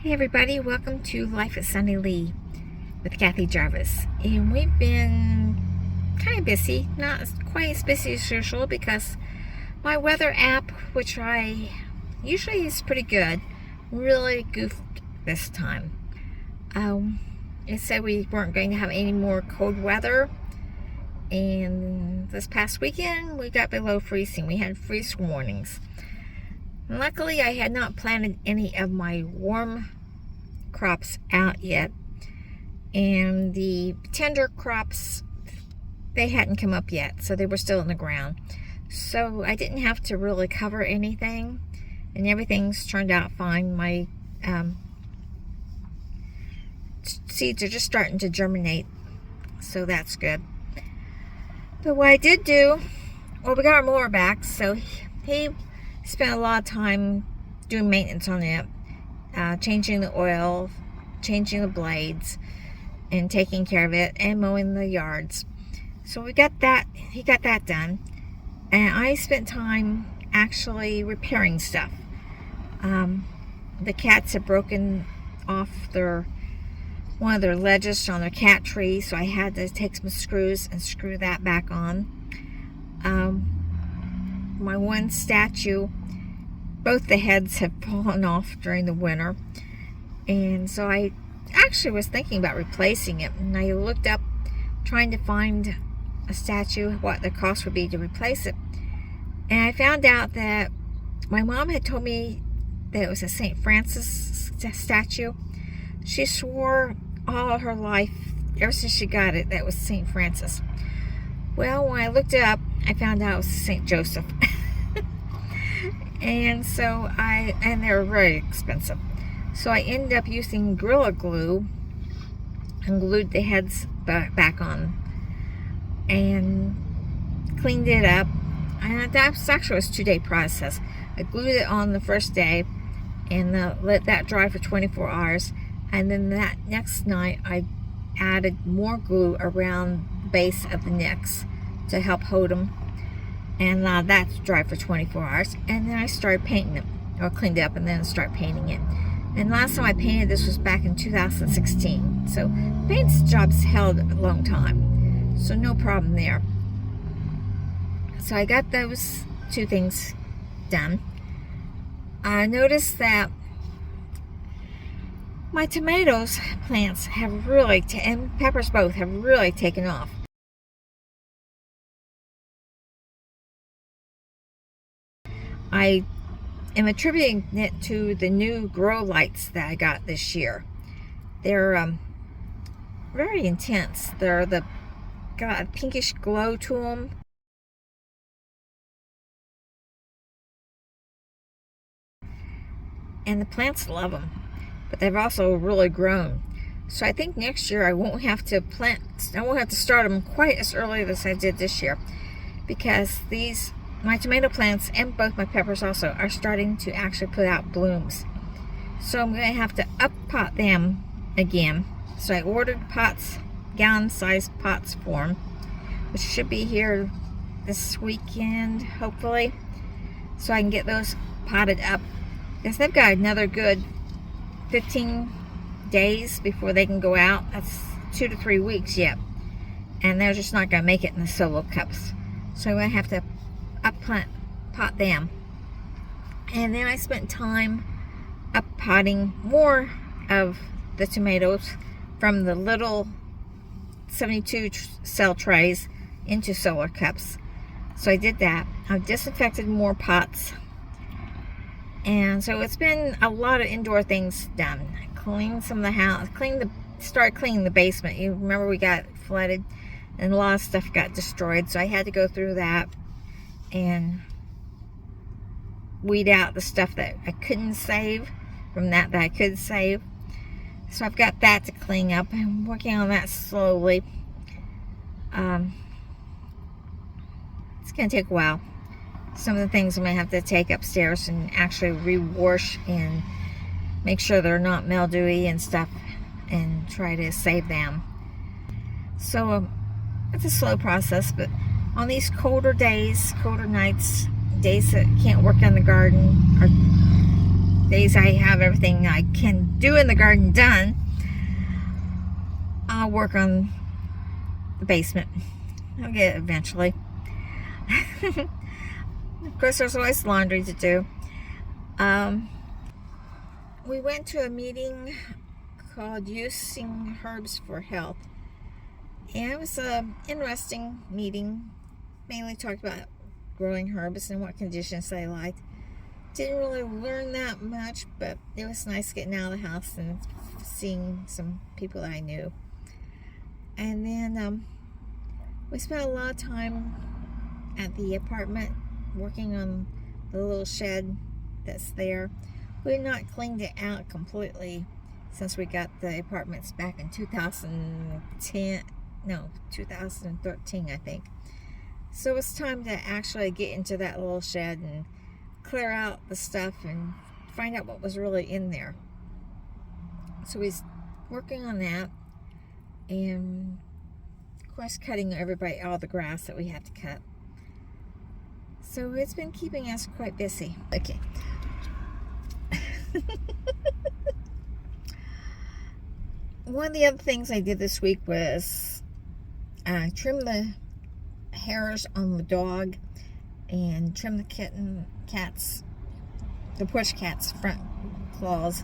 Hey everybody, welcome to Life at Sunny Lee with Kathy Jarvis. And we've been kind of busy, not quite as busy as usual because my weather app, which I usually is pretty good, really goofed this time. It said we weren't going to have any more cold weather, and this past weekend we got below freezing. We had freeze warnings. Luckily, I had not planted any of my warm crops out yet, and the tender crops, they hadn't come up yet, so they were still in the ground. So I didn't have to really cover anything, and everything's turned out fine. My seeds are just starting to germinate, so that's good. But what I did do, well, we got our mower back, so he spent a lot of time doing maintenance on it, changing the oil, changing the blades, and taking care of it, and mowing the yards. So we got that, he got that done, and I spent time actually repairing stuff. The cats had broken off one of their ledges on their cat tree, so I had to take some screws and screw that back on. My one statue, both the heads have fallen off during the winter, and so I actually was thinking about replacing it, and I looked up trying to find a statue, what the cost would be to replace it, and I found out that my mom had told me that it was a St. Francis statue. She swore all her life, ever since she got it, that was St. Francis. Well, when I looked it up, I found out it was St. Joseph. And so and they're very expensive. So I ended up using Gorilla Glue and glued the heads back on and cleaned it up. And that actually was a 2-day process. I glued it on the first day and let that dry for 24 hours. And then that next night, I added more glue around the base of the necks to help hold them. And that's dry for 24 hours. And then I started painting it, or cleaned it up, and then start painting it. And last time I painted this was back in 2016. So paint jobs held a long time, so no problem there. So I got those two things done. I noticed that my tomatoes plants have really, and peppers both, have really taken off. I am attributing it to the new grow lights that I got this year. They're very intense. Got a pinkish glow to them. And the plants love them. But they've also really grown. So I think next year I won't have to start them quite as early as I did this year, because my tomato plants and both my peppers also are starting to actually put out blooms. So I'm going to have to up pot them again. So I ordered pots, gallon-sized pots for them, which should be here this weekend, hopefully, so I can get those potted up, because they've got another good 15 days before they can go out. That's 2 to 3 weeks yet, and they're just not going to make it in the solo cups. So I'm going to have to pot them. And then I spent time up potting more of the tomatoes from the little 72 cell trays into solar cups. So I did that. I've disinfected more pots, and so it's been a lot of indoor things done. I cleaned some of the house, started cleaning the basement. You remember we got flooded and a lot of stuff got destroyed, so I had to go through that and weed out the stuff that I couldn't save from that I could save. So I've got that to clean up. I'm working on that slowly. It's going to take a while. Some of the things I'm going to have to take upstairs and actually rewash and make sure they're not mildewy and stuff, and try to save them. So it's a slow process, but on these colder days, colder nights, days that can't work on the garden, or days I have everything I can do in the garden done, I'll work on the basement. I'll get it eventually. Of course, there's always laundry to do. We went to a meeting called Using Herbs for Health. And it was an interesting meeting. Mainly talked about growing herbs and what conditions they liked. Didn't really learn that much, but it was nice getting out of the house and seeing some people that I knew. And then we spent a lot of time at the apartment working on the little shed that's there. We've not cleaned it out completely since we got the apartments back in 2013, I think. So it's time to actually get into that little shed and clear out the stuff and find out what was really in there. So he's working on that, and of course cutting all the grass that we have to cut. So it's been keeping us quite busy. Okay. One of the other things I did this week was trim the hairs on the dog and trim the porch cat's front claws,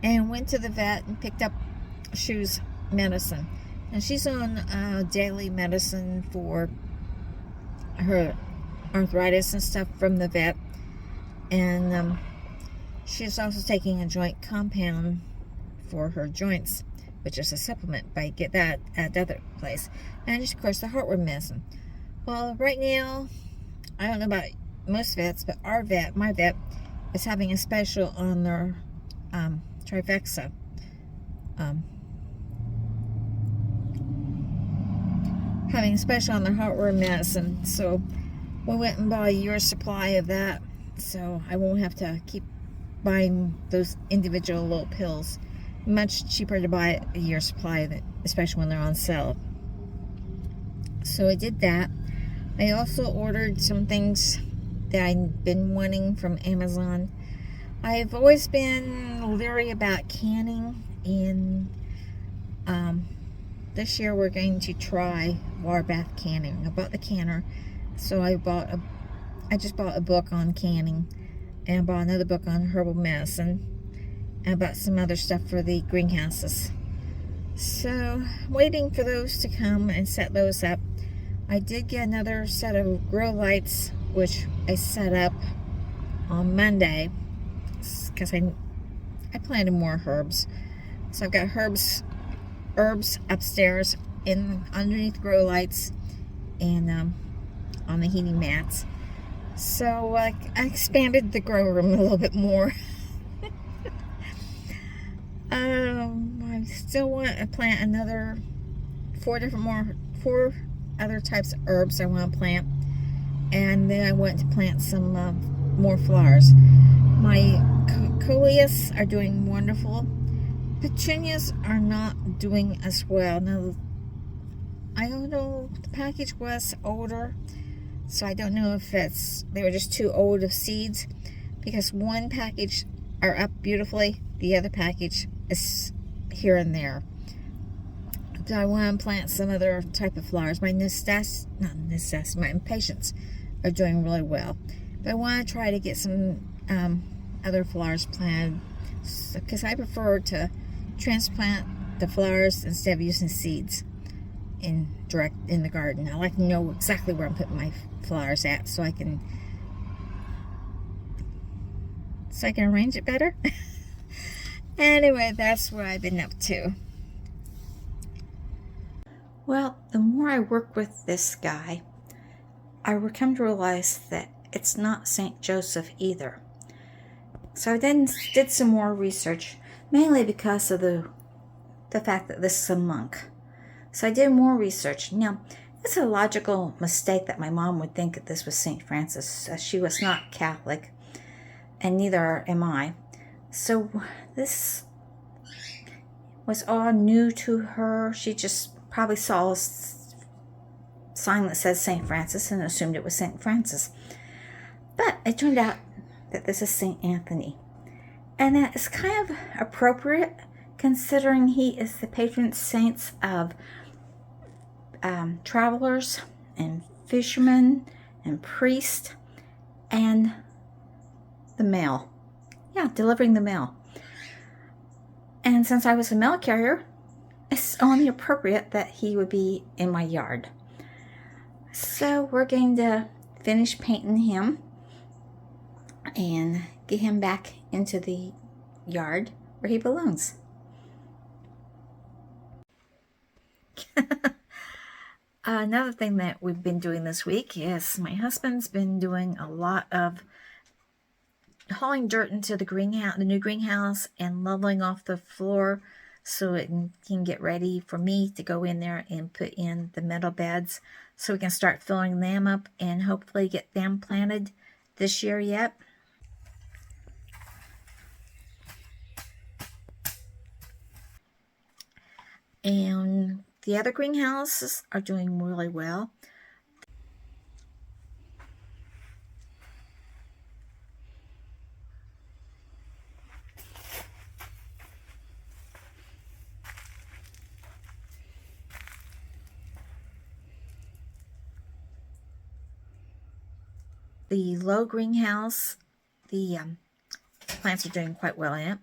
and went to the vet and picked up Shu's medicine. And she's on daily medicine for her arthritis and stuff from the vet, and she's also taking a joint compound for her joints, which is a supplement, but I get that at the other place. And of course the heartworm medicine. Well, right now, I don't know about most vets, but my vet, is having a special on their trifexa. Having a special on their heartworm medicine. So we went and bought a year's supply of that, so I won't have to keep buying those individual little pills. Much cheaper to buy a year's supply, especially when they're on sale. So I did that. I also ordered some things that I've been wanting from Amazon. I've always been leery about canning, and this year we're going to try water bath canning. I bought the canner, so I just bought a book on canning, and I bought another book on herbal medicine, and I bought some other stuff for the greenhouses. So I'm waiting for those to come and set those up. I did get another set of grow lights, which I set up on Monday because I planted more herbs. So I've got herbs upstairs underneath grow lights and on the heating mats. So I expanded the grow room a little bit more. I still want to plant another four other types of herbs I want to plant, and then I want to plant some more flowers. My coleus are doing wonderful. Petunias are not doing as well. Now, I don't know, the package was older, so I don't know if they were just too old of seeds, because one package are up beautifully, the other package is here and there. So I want to plant some other type of flowers. My impatiens are doing really well, but I want to try to get some other flowers planted, because I prefer to transplant the flowers instead of using seeds in the garden. I like to know exactly where I'm putting my flowers at, so I can arrange it better. Anyway, that's what I've been up to. Well, the more I work with this guy, I would come to realize that it's not St. Joseph either. So I then did some more research, mainly because of the fact that this is a monk. So I did more research. Now, it's a logical mistake that my mom would think that this was St. Francis, as she was not Catholic, and neither am I. So this was all new to her. She just probably saw a sign that says St. Francis and assumed it was St. Francis. But it turned out that this is St. Anthony. And that is kind of appropriate considering he is the patron saint of travelers and fishermen and priests and the mail. Yeah, delivering the mail. And since I was a mail carrier, it's only appropriate that he would be in my yard. So we're going to finish painting him and get him back into the yard where he belongs. Another thing that we've been doing this week is my husband's been doing a lot of hauling dirt into the greenhouse, the new greenhouse, and leveling off the floor so it can get ready for me to go in there and put in the metal beds so we can start filling them up and hopefully get them planted this year yet. And the other greenhouses are doing really well. The low greenhouse, the plants are doing quite well in it.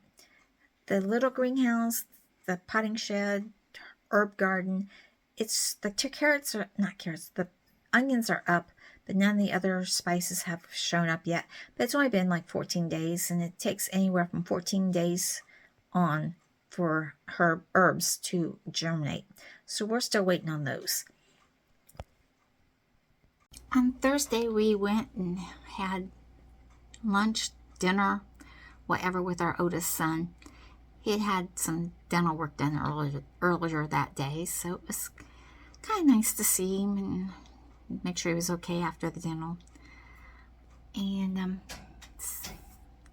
The little greenhouse, the potting shed, herb garden, it's the the onions are up, but none of the other spices have shown up yet. But it's only been like 14 days, and it takes anywhere from 14 days on for herbs to germinate. So we're still waiting on those. On Thursday, we went and had lunch, dinner, whatever with our oldest son. He had some dental work done earlier that day, so it was kind of nice to see him and make sure he was okay after the dental. And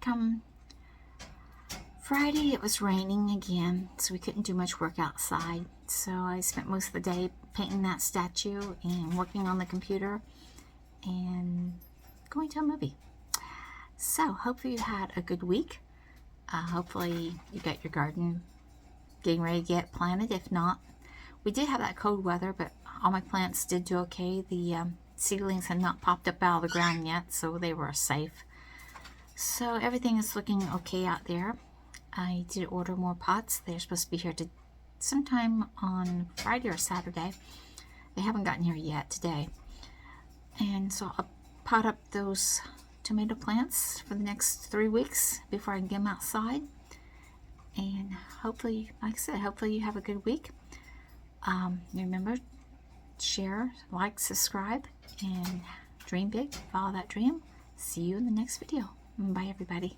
come Friday, it was raining again, so we couldn't do much work outside. So I spent most of the day painting that statue and working on the computer and going to a movie. So hopefully you had a good week. Hopefully you got your garden getting ready to get planted. If not, we did have that cold weather, but all my plants did do okay. The seedlings had not popped up out of the ground yet, so they were safe. So everything is looking okay out there. I did order more pots. They're supposed to be here sometime on Friday or Saturday. They haven't gotten here yet today. And so I'll pot up those tomato plants for the next 3 weeks before I can get them outside. And hopefully, like I said, hopefully you have a good week. Remember, share, like, subscribe, and dream big. Follow that dream. See you in the next video. Bye, everybody.